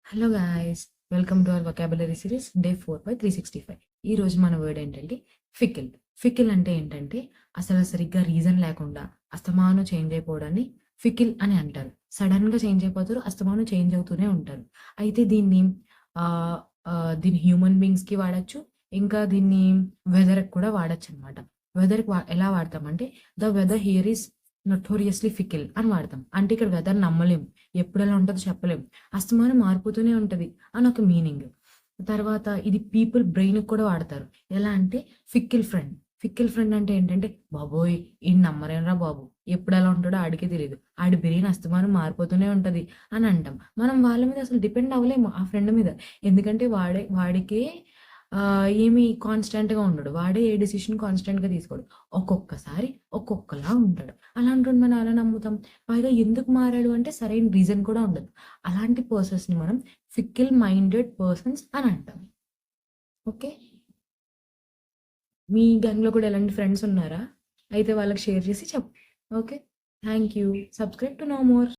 Hello guys, welcome to our vocabulary series day 4/365. ఈ రోజు మన వర్డ్ ఏంటంటే ఫికిల్. ఫికిల్ అంటే ఏంటంటే అసలు సరిగ్గా రీజన్ లేకుండా అస్తమాను చేంజ్ అయిపోవడాన్ని ఫికిల్ అని అంటారు. సడన్గా చేంజ్ అయిపోతారు, అస్తమాను చేంజ్ అవుతూనే ఉంటారు. అయితే దీన్ని ఆహ్, దీన్ని హ్యూమన్ బీయింగ్స్‌కి వాడొచ్చు. ఇంకా దీన్ని వెదర్‌కి కూడా వాడొచ్చు అనమాట. వెదర్‌కి ఎలా వాడతామంటే the weather here is notoriously fickle అని వాడతాం. అంటే ఇక్కడ వెదర్ నమ్మలేం. ఎప్పుడెలా ఉంటదో చెప్పలేం. అస్తమానం మారిపోతూనే ఉంటది అని ఒక మీనింగ్. తర్వాత ఇది పీపుల్ బ్రెయిన్‌కి కూడా వాడతారు. ఎలా అంటే ఫిక్కిల్ ఫ్రెండ్. ఫిక్కిల్ ఫ్రెండ్ అంటే ఏంటంటే, బాబోయ్! ఈడిని నమ్మలేనురా బాబు. ఎప్పుడెలా ఉంటాడో ఆడికే తెలీదు. ఆడి బ్రెయిన్ అస్తమానం మారిపోతూనే ఉంటది అని అంటాం. మనం వాళ్ళ మీద అసలు డిపెండ్ అవ్వలేము ఆ ఫ్రెండ్ మీద. ఎందుకంటే వాడికే ఏమి కాన్‌స్టాంట్‌గా ఉండడు. వాడే ఏ డెసిషన్ కాన్‌స్టాంట్‌గా తీసుకోడు. ఒక్కొక్కసారి ఒక్కొక్కలా ఉంటాడు. అలాంటోడిని మనం ఎలా నమ్ముతాం? పైగా ఎందుకు మారాడు అంటే సరైన రీజన్ కూడా ఉండదు. అలాంటి పర్సన్స్‌ని మనం ఫికిల్ మైండెడ్ పర్సన్స్ అని అంటాం. ఓకే. మీ గ్యాంగ్‌లో కూడా ఇలాంటి ఫ్రెండ్స్ ఉన్నారా? అయితే వాళ్ళకి షేర్ చేసి చెప్పు. Okay. Thank you. Subscribe to know more.